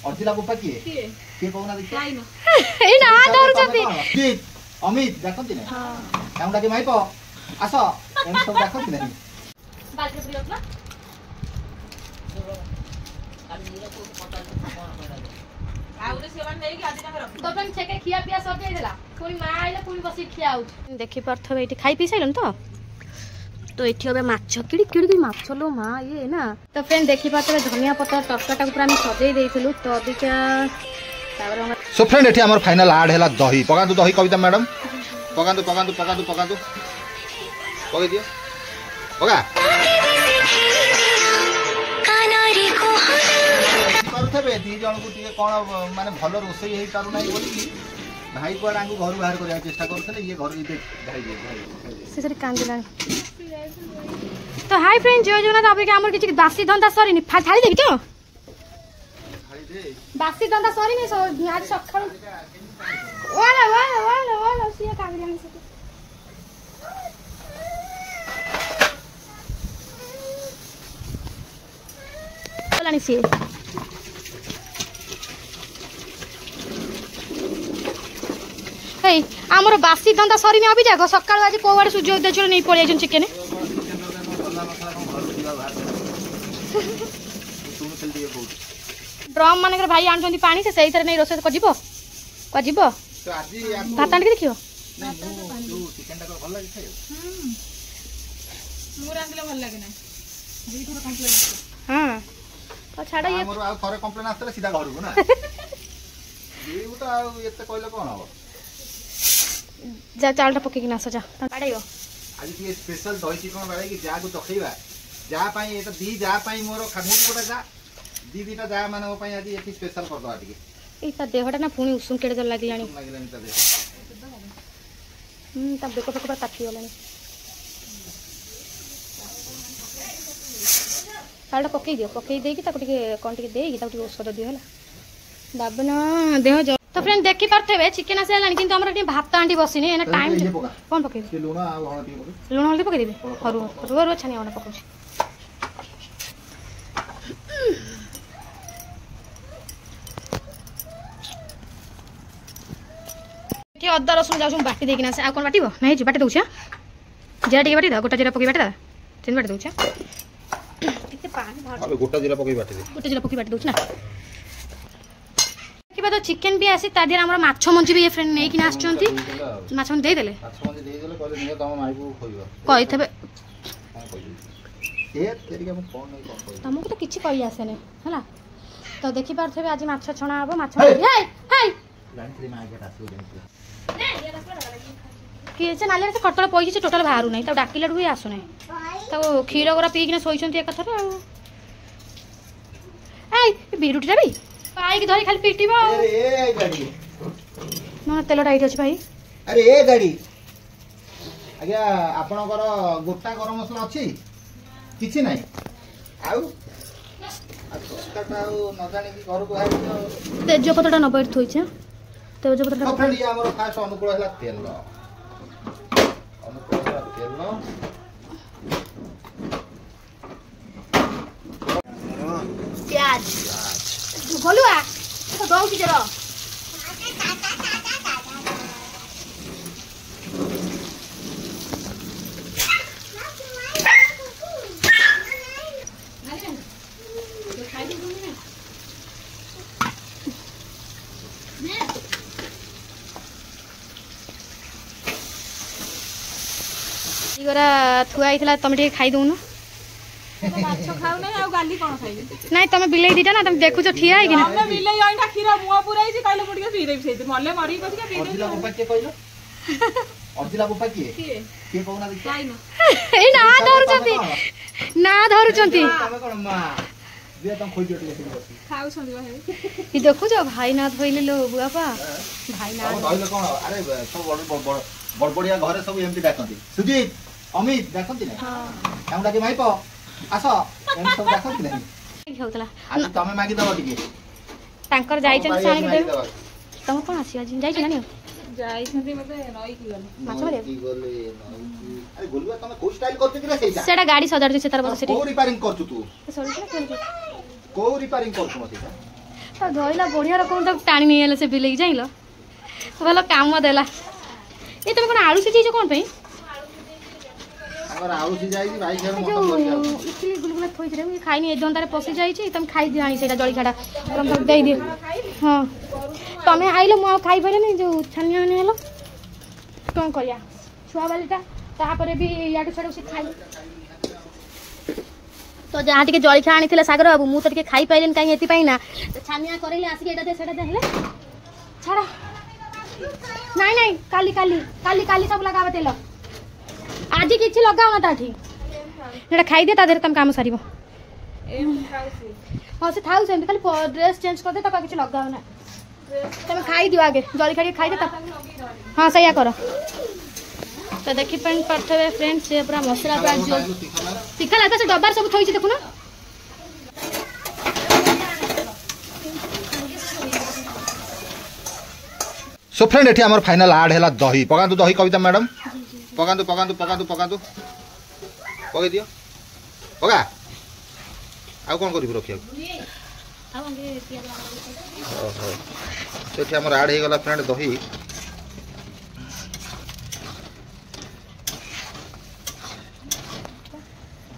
अर्जिला Bupa किए किए कहूना देखिए ए ना धरुचंती जीत अमित देखंती ना काउंडा के माइप आस एम सब देखंती ना बाल्टी पुरी होतला तो फ्रेंड छेके खिया पिया सब दे देला पुरी मा आइले पुरी बसी खिया आउट देखि परथबे एठी खाई पी साइलन तो एठी हबे माछ किड़ी किड़ी माछ लो मा ये ना तो फ्रेंड देखि परथबे धनिया पत्ता टपकाटा पूरा हम सजै देइथिलु तो अबिका तापर सो फ्रेंड एठी हमर फाइनल ऐड हैला दही पकांतु दही कविता मैडम पकांतु पकांतु पकांतु पकांतु पकाई दियो पका करथबे दी जन को टिके कोन माने भलो रोसई हेई पारु नाही बोली भाई को आंगु घर बाहर करिया चेष्टा करथले ये घर इते भाई से सरी कांदिला तो हाय फ्रेंड जय जगन्नाथ अबे हमर किछि बासी धंदा सरी नि थाली देबी तो थाली दे बासी धंदा सरी नि आज सखल वाला सिया कांदिला नि से बोलानी से आमर बासी धंदा सरी अभी जाग सका आज कौड़ सूर्य उदय चल नहीं पड़े चिकेन ड्रम मान भाई आनुंट पा से नहीं रोसे कजिब भात आनिक देखियो हाँ तो छाड़ ये कंप्लेन आसला सीधा घर को ना जा चावल पकेक आस जा बाड़ेब आज ये स्पेशल दही चिकन बाड़े कि जा को चखेबा जा पाई एटा दी जा पाई मोर खामु कोटा जा दी दीटा जा माने ओ पाई आज एठी स्पेशल कर दो आटिके ए ता देहटा ना पुनी उसूम केडे जल लागिलानी ता देह ता बेको फेको पर ताती गलानी चावल पकेई दियो पकेई देकी ताको टिके कोन टिके देकी ताको टिके औषध दियो हला दाबना देह तो फ्रेंड देखि परथबे चिकन आसे लानी किंतु हमरा टी भात आंडी बसिनी एना टाइम कोन पके लूण आ हळदी पके लूण हळदी पके देबे हरु छानी ओना पके के अद्दा रसुन जाउ बाटी देकिना से आ कोन बाटीबो नै जी बाटी दउछ जीरा टिके बाटी दा गोटा जीरा पके बाटी दा तीन बाटी दउछ टिके पानी भार अबे गोटा जीरा पके बाटी दे गोटा जीरा पके बाटी दउछ ना तो चिकेन भी आसी तादिर हमर माछ मंजी भी ये फ्रेंड नै किना आछंती माछ मन दे देले माछ मंजी दे देले कहले नियो तम माई को खोइबा कहिथबे ए तेरी के फोन नै कोन हमको तो किछि कहि आसे नै हला तो देखि पारथबे आज माछ छणा आबो माछ हे हे लाइन थ्री माई गेट आसु देन कि से नाले से कटल पइछि से टोटल बाहरु नै त डाकिला हुई आसु नै त खीर गोरा पी किना सोइछंती एक कथरा ए बिरुटीटा भी पाइक धरी खाली पिटिबो अरे ए गाड़ी ना तेल डाइट अछि भाई अरे ए गाड़ी आज्ञा आपनकर गोटा गरम मसला अछि किछि नै आउ तस्काटा न जाने की घर को हारि तेज पत्ता न बैठ थोइ छ तेज पत्ता फ्रेंड ये हमर फास्ट अनुकूल हला तेल अनुकूल हला तेल प्याज गोलुआ तो दौ की जरा इगरा थुआ आइतला तमे टे खाइ दउनो माछ खाउ नै आ गाली कोन खाइबे नाही तमे बिलेई दीटा ना तमे देखु छ ठिया है कि ना हमने बिलेई आइटा खीरा मुआ पुराई छी काइले पडिके पी देबी सेति मल्ले मरी कथि के पी देबी अर्जिला बुपा के कहलो अर्जिला बुपा के कहूना देखि जाई ना ए ना धरुचंती तमे कोन मा दे तम खोइ दियो टिके खाउ छंदी भाई ई देखु छ भाई ना धोइले लो बुआपा भाई ना धोइले कोन अरे सब बड़बड़िया घरे सब एमती डाकंती सुजीत अमित डाकंती ना हां काउंडा के माइप आस एम सब डाकंती ना होतला आज तमे मागी दबो टिके तांकर जाइछन सानी के तम कोन आसी आज जाइछ ना जाई छंदी मते नई की गले माछ मारे की गले नई अरे गोलुआ तमे को स्टाइल करते कि रे सेटा सेटा गाड़ी सजाड़ दिसे तार बस सेठी को रिपेयरिंग करछु तू सॉरी को रिपेयरिंग करछु मते तो धोइला बढ़िया रकम तक टाणी नहीं आले से बिलेई जाइलो भल काम देला ये तुम कौन आलू सिझे कौन पे अगर आलू सिझाई भाई खेर मत जो करिया इतनी गुलगुला थोई रे मैं खाई नहीं ए दंतारे पसी जाई छी तुम खाई दियानी सेटा जड़ी खाडा तुम दे दे हां तमे आइलो मु खाई पारे नहीं जो छनिया ने हेलो कौन करिया छुआ वालीटा ताहा परे भी याडू छडू से खाई तो जहाँ टे जल खा आनी सागर बाबू मुझे तो खाई पारे कहीं ये पाइना तो छानिया करे आसिक एटा दे सेटा दे छाड़ा नहीं नहीं काली काली काली काली सब लगा तेल आज किसी लगाओ ना ताठी खाई दे तादेर तुम काम सार हाँ से थाउ से खाली ड्रेस चेंज कर दे तो किसी लगाओ ना तुम खाई दियो आगे जल खा खाई दे हाँ सही कर तो देखी पारे फ्रेंड से पूरा मसला पूरा जो तीखा लगा से डब्बार सब थोड़ी देखुना सो फ्रेंड एठी हमर फाइनल आड हैला दही पकांतु दही कविता मैडम पकांतु पकांतु पकांतु पकांतु पके दियो पका आ कोन करिबो रखिया ओहो तो एठी हमर आड हे गला फ्रेंड दही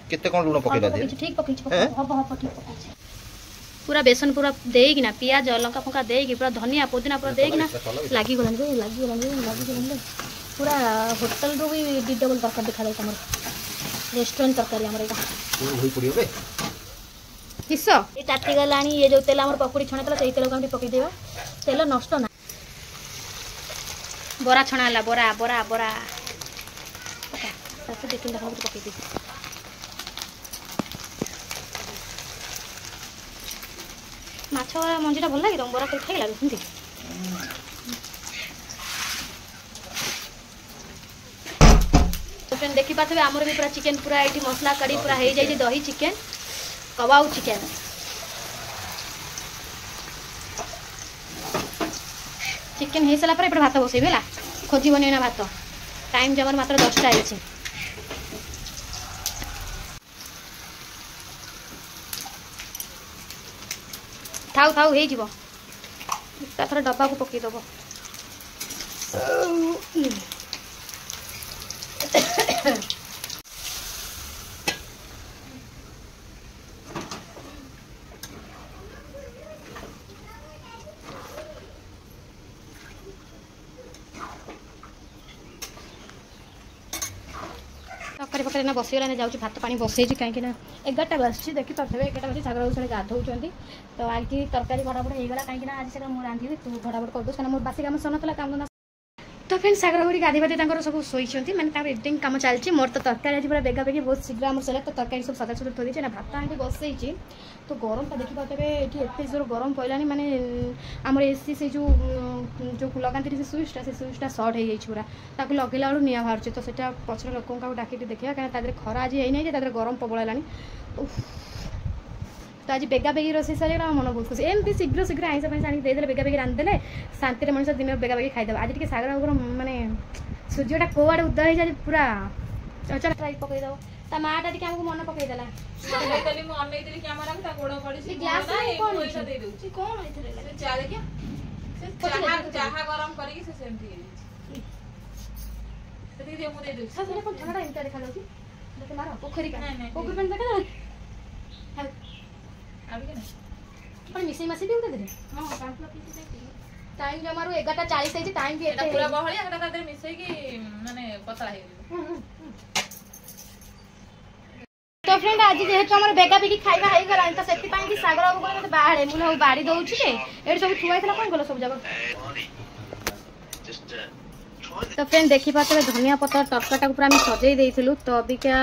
केते कोन लूण पकेला दे ठीक पकई हब हब ठीक पकई पूरा बेसन पूरा देगी ना पियाज लंका फंका देगी पूरा धनिया पुदीना पूरा देगी ना लगी गलन पूरा होटल रो भी डबल तरकारी दिखा तुम रेस्टोरेंट तरकारी हमर एटा होई पड़ियो बे किस ए टाटी गलानी ये जो तेल हमर पकोड़ी छणा तला सेई तेल को हम पकई देबा तेल नष्ट ना बरा छणाला बरा बरा बरा तासे देखिन देखा पकई दे माछ मंजीटा भल लगे तुम बरा कर खाई लगे सुनती तो फ्रेंड देखी पाथे आमर भी पूरा चिकन पूरा एठी मसला कड़ी पूरा हो जाए दही चिकन कबाब चिकन चिकन हो सारा पर भात बसैबे है खोजी बन ना भात टाइम जमर मात्र 10टा है थाउ थाउ हे जीवो ताथर डब्बा को पकई दबो तरकारी पकड़े ना बसगला जाऊँ भात पानी बसई कहीं 11टा बस देखी पारे 11टा बजे सागर बाबू गाधौं तो आज तरकारी फटाफट होगा कहीं आज से रांधि तू फटाफट कर दो मोर बासी कम सर काम तो फ्रेंड सागर बाबू गाधी बाधी सब शोची मैंने एडिटिंग कम चलती मोर तो तरकारी आज पूरा बेगा बेगी बहुत शीघ्र आम सर तो तरकारी सब सदा सुधा थोड़ी ना भात आँटी बसई तो गरम टा देखी पारे ये एत जोर गरम पड़ानी माने आम एसी से जो लगाती से स्विचटा सर्ट हो पूरा ताकू लगेला बेलू निआ बाहर तो सेटा पचर लोक डाक देखा कहीं खरा आज है गरम प्रबल है तो आज बेगा बेगी रोसे सारे मन बहुत खुशी एमती शीघ्र शीघ्र आईस आनी देदेले बेगा बेगी रांधिदेले शांति मनुष्य दिन बेगा बेगी खाईदे आज टे सागर बाबूर माने सूर्यटा कौआड़े उदय हो जाए पूरा चल ट्राई पकईदेव ता माटा टे आमको मन पकईदेला मिसई मासी भी दे टाइम जमारू 11:40 है टाइम भी एटा पूरा बहळिया एटा तादे मिसई की माने पतला हे तो फ्रेंड आज जेहेतु हमर बेगा बेगी खाइबा हाई गला त सेति पाई की सागर बाबू मते बाहळे मुन बाड़ी दउछि के एड सब छुआइतला कोन गलो सब जगह तो फ्रेंड देखि पाते धनिया पत्ता टर्काटा पूरा हम सजई देइथिलु तो अबिका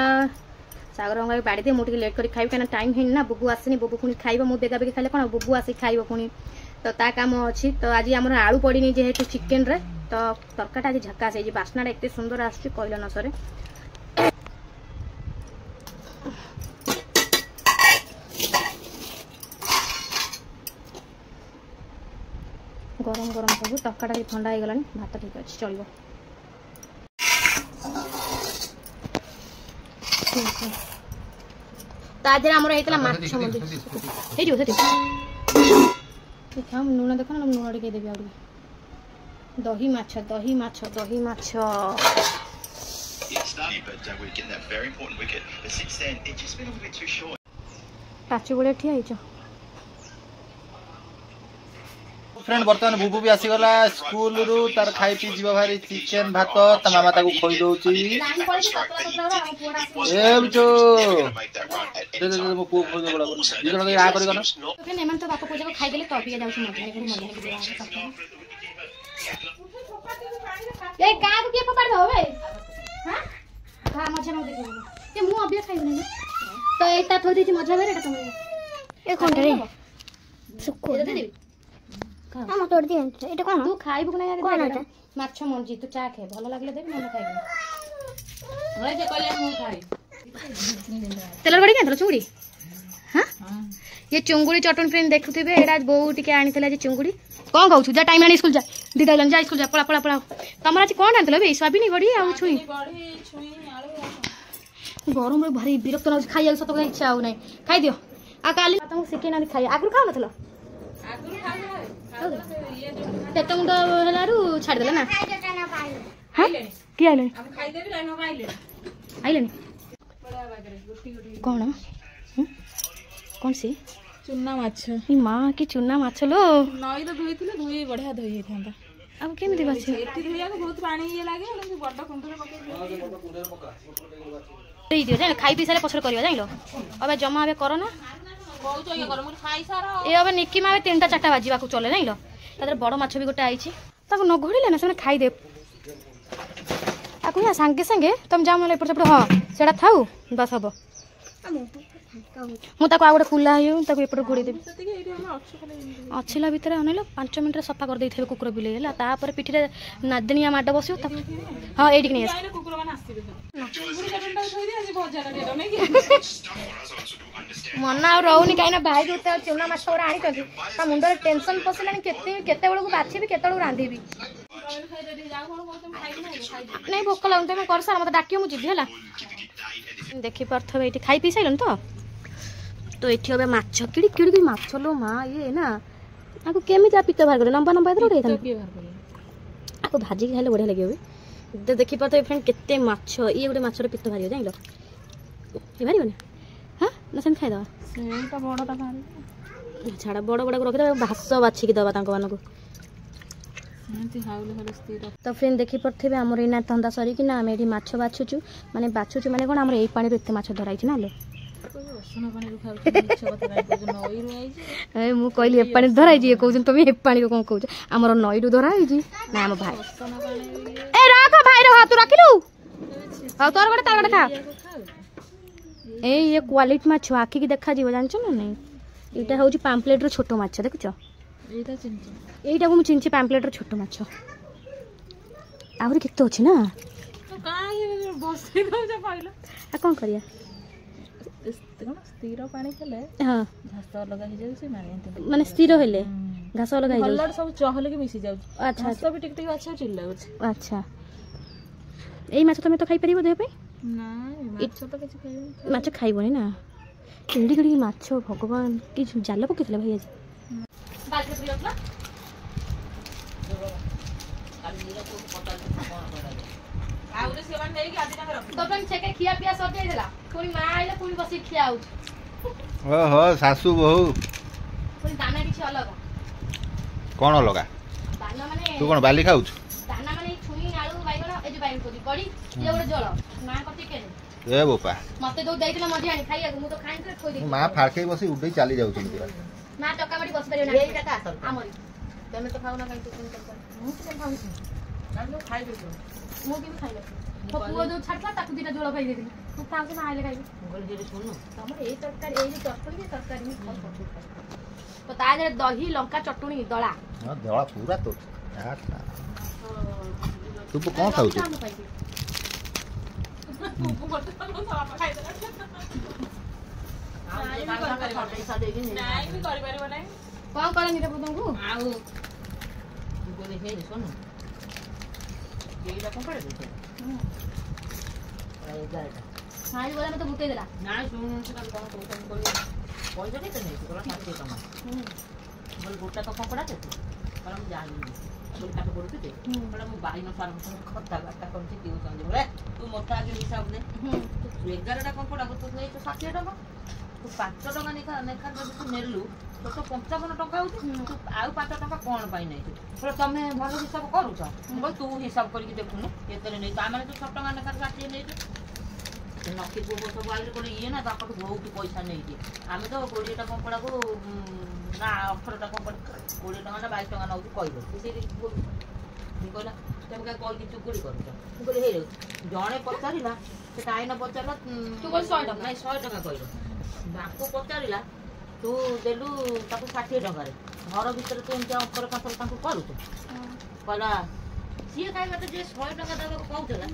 सागर बाबू बाड़ी दे मुठी लेट करी खाइब काना टाइम हेन ना बुबू आसनी बुबू पुनी खाइबो मु बेगा बेगी खाले कोन बुबू आसी खाइबो पुनी तो ता काम अछि तो आज हमर आलू पड़ीनी जेहेतु चिकन रे तो तरकाटा आज झक्कास है बास्नाटा एते सुंदर आछि कहला न सरे गरम गरम सब तरकाटा भी ठंडा हो गलानी भात ठीक अच्छे चलो तो आज आमर होता माछ मंदी देखा लुण देख ना लुण टे देवी आ दही माछ दही माछ दही माछ पाचु गुड़े ठिया फ्रेंड बर्तमान बुबू भी आसीगला स्कूल रु तार खाई पी जीवा भारी चिकेन भात ता मामा ताको खोई दउची ए बिचो दे मो को खोई बड़ा ये जण आ करी गना तो फ्रेंड एमन तो बाप को जब खाई देले तो पिया जाउछ मजा करे मजा ए का को के पकड़ दो बे हां हां मजा न देखो ये मु अबिया खाई नहीं तो एटा थोड़ी सी मजा करे तुम ए कोन रे सुको दे दे हम तोड़ दिए एटा कोन तू खाइबु ना यार माछ मंजी तू चा खे भलो लागले देबी मन खाइबु ओए जे कहले मु खाइ तेल गड़ी के चुंगड़ी हां ये चुंगड़ी चटन फ्रेंड देखुथिबे एडा बौ टिके आनितला जे चुंगड़ी कोन कहू जा टाइम आनी स्कूल जा दीदा लन जा स्कूल जा पळा पळा पळा तमरा आज कोन आनतलो बे सोयाबीन बड़ी आ छुई गरम रे भारी विरक्त न खाइया सत इच्छा हो नै खाइ दियो आ काली तुम सिके ना खाइ आगु खाउ नथलो आगु खाउ पेट मुंड हलारु छाड़ देला ना हां की आइले हम खाइ देबी ना हम आइले बड़ा बागरे गुटी गुटी कोन कौन सी चुना माछ ई मां की चुना माछ लो नई रो धोइथिले धोई बढ़िया धोई हेथांता अब केमिति बाछि एति धोइया बहुत पानी ये लागे ले बड्ड कुंडरे पके देई दियो जान खाई पी सारे पछर करियो जाइलो अबे जमा अबे करो ना बहुत ये कर मुर खाई सारा ए अबे निक्की मावे 3टा 4टा बाजीबा को चले जाइलो तादर बड़ माछ भी गोटे आइछि ताको न घोड़िले ना से खाई दे आको या संगे संगे तुम जाम ले ऊपर से हां सेडा थाउ बस हबो मु ताको आ गोटे कुला हियो ताको एपड़ घोड़ी देबी अछिला भितर अनेलो 5 मिनिट रे सफा कर देइथबे कुकुर बिले हला तापर पिठी रे नादनिया माड बसियो त हां एडी कि नै कुकुर माने आस्तिबे कुकुर कटंडा थोइ दे आज भजा लागेलो नै कि मना रहउनी काइना भाई जोते चुना माछ ओरा आनी कथि ता मुंडर टेंशन पसलानी केते बेलू बाछीबी केते बेलू रांधीबी नहीं भोक लागन तुम कर सारा मत डाकियो मु जिबी हला देखि परथबे एठी खाई पी साइलन तो एठी अबे माछ किड़ी किड़ी माछ लो मां ये ना आको केमिता पित्त बाहर करे लंबा लंबा इधर उठे आको भाजी के खाले बढ़िया लागियो बे देखि परथबे फ्रेंड केते माछ ये गोटे माछर पित्त बाहर जाइलो ए बारी बने हां नसन खाइ दवा सेटा बड़टा बाहर छाड़ा बड़ बड़ को रखि दबा भास बाछि के दबा तांको मानको तो फ्रेंड देखी पड़े आमर एना धंदा सरी कि ना आम ये माछ बाछुचु माने कौन आम यही पानी एत माछ धराई ना लो मु कहली ए पानी धराई कहूँ तुम ए पानी कौन कौच आमर नई रु धराई ना आम भाई ए रख भाई रो तू रखिलु हां तोर गोटे तार गोटे खा ए ये क्वालिटी माछ आखि की देखा जीव जानछ ना नहीं एटा होची पैम्पलेट रो छोटो माछ देखुछ एटा चिंची एटा को मु चिंची पैम्पलेट रो छोटो माछ आहुरी केते अछि ना तो काई बसै दो जा पाइला आ कोन करिया स्थिर पानी खेले हां घास लगा ही जाय से माने स्थिर हेले घास लगा ही जाय हल्लड़ सब चहले के मिसी जाउ अच्छा घास भी टिक टिक अच्छा चिल्ला होछ अच्छा एई माछ तमे तो खाई परिबो देह पे ना माछ तो किछ खाइबो माछ खाइबोनी ना केडी केडी माछ भगवान कि जाल पकेथले भाई आज बाल के पिलत ना आउरे सेवन देई के आदि तक रख तो अपन छके खिया पिया सब दे देला कोई मां आइले कोई बसी खियाउ ओहो सासू बहु कोई दाना किछ अलग कोन लगा दाना माने तू कोन बाली खाउछ दाना माने छुई आलू बाइगण ए जे बाइगण कोदी कड़ी ये गोटे जळ मां कति के ए बोपा मते दो देइतला मजी आनी खाइया मु तो खाइन के खोइ दे मां फाड़के बसी उडै चाली जाउछन मां टका बडी बस परियो ना एटा का असल आमरी तमे तो खाउ ना काई तू कोन कर मु तो खाउ छी हम खाइ दे मु भी खाइ ले तो पुओ जो छाटला ताकू दिटा जोळ पाइ देली तू खाउ से ना आइले खाइ गोल जे सुन तमरे ए तरकारी ए जे चटनी तरकारी में खाउ तो ता जे दही लंका चटनी दळा हां दळा पूरा तो यार तू कोन खाउछ कुकु बट तो सब खाइ दे नाइ भी करि परिबो नै कोन करनी रे बुदंगु आउ गोले हे सुन एटा कोन करे दे ए गाइड हाई वाला में तो बुते देला नाइ सुन से कोन पैसा के तो नै तोला खाते कमा बोले गोटा तो कंकड़ा थे बोला मैं जानी बोले काट पड़ते थे बोला मैं बाई न सार खत्ता गाटा कौन से ट्यूशन दे बोले तू मोटा आगे हिसाब दे तू 11टा कंकड़ा को तू नहीं तो 60 टका तू 5 टका नेखा नेखा जब तू नेलु तो तो 55 टका होती तू आउ 5 टका कोन पाई नहीं बोले तमे भलो हिसाब करू छ बोले तू हिसाब करके देखुनु एतरे नहीं ता माने तू 6 टका नेखा 60 नहीं नखी पुओ सब आइले बोले ये ना ताकू बहुत पैसा नहीं आम तो 20टा कंकड़ा को ना 18टा कंकड़ा 20 टका ना 22 टका नौ कहलो कहला तुम क्या कल की चुकुड़ी कर हे जड़े पचारा से आई ना पचार तू बोल 100 टका नहीं 100 टका कहलो बापू पचारा तू देलु 60 टका घर भर तू एम अपर पाखर करू कहला सी कहीं मत 100 टका देवा कहला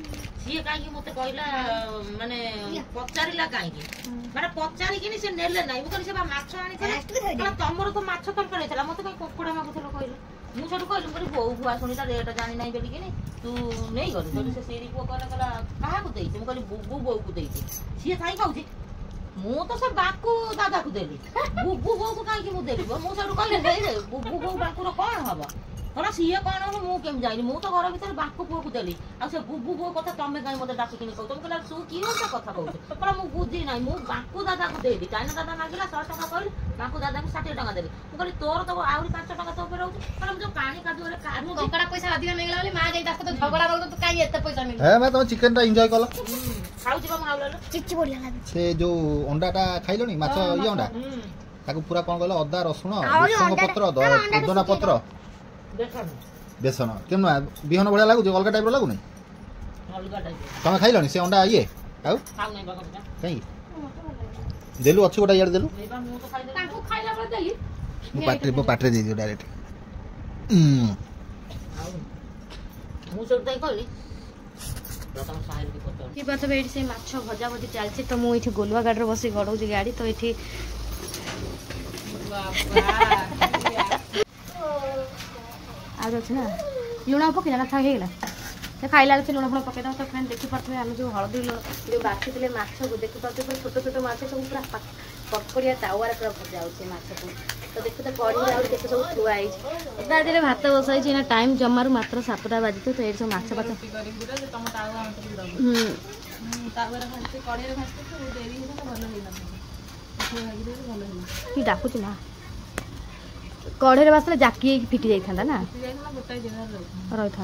सी कहीं मत कहला माने पचारा कहीं माने पचारिकी से नेले ना मुझे से माछ आनी तुमर तो माछ तरकारी था मत कहीं कुकुड़ा मागुल कहले मुझे कहली बोली बो भुआ शुणी रेट जानी ना बोलिकी तू नहीं गलु से सीरी पुओ कहला कहला क्या मुझे कहली बुबू बो को देती सी कहीं कहूँ मु तो से बाकू दादा को देली बुबू बो को कहीं मुझे मुझे कहली बुबू बो बाकूर कौन हम कहला सी कौन हम मुझे जानी मु तो घर भर बाकू पुओ को देली आ से बुबू बो कथा तुम कहीं मत डाकिक कह तुम कहला तू कि कथा कहू कहला मु बुझी ना मु बाकू दादा को देली चाइना दादा मांगला 100 टका कहली बाकू दादा को 60 टका देली मु कहली तोर तो आउरी 5 टका तो ऊपर रहउछ कहला मु जो पानी कादुरे काढू कंकड़ा पैसा अधिक नहीं बोली मां जाई दास तो झगड़ा बोल तो काई एते पैसा मिल है मैं तो चिकन टा एंजॉय कला खाऊ जीवा माउला चिच्ची बढ़िया लागे से जो अंडाटा खाइलोनी माछ ये अंडा ताको पूरा कोन कहलो अदा रसुण भृषंग पत्र पुदना पत्र देखन बेसन केमना बिहन बढिया लागु अलगा टाइप रो लागु नै अलगा टाइप तमे खाइलोनी से अंडा ये आउ खाऊ नहीं बाबा कहीं देलु अछि गोटा यार देलु एबा मु तो खाइ दे तांको खाइला पर देली मो पाट्रे दे दियो डायरेक्ट मु सब तई कहली तो तम साहिल की पत्र की बात बेटी से माछ भजा भजी चलछि तो मु इठी गोलुआ गाड़ी रे बसी गडौजी गाड़ी तो इठी बाबा आज अच्छे ना लुण पकईला ना था होगा तो खाइला से लुण फुण पकईद तो फ्रेंड देखी पारे आम जो हलदी जो बाछी माछ को देखी पारे पूरा छोट छोट माछ सब पूरा पकड़िया तावार पूरा भजा हो को तो देखो तो कड़ी आगे सब थुआई दादी भात बसाई ना टाइम जमारू मात्र 7टा बाजी तो ये सब माछ पाछ कि डाकुच ना कढ़े बास जाकी फिटी जाता ना रही था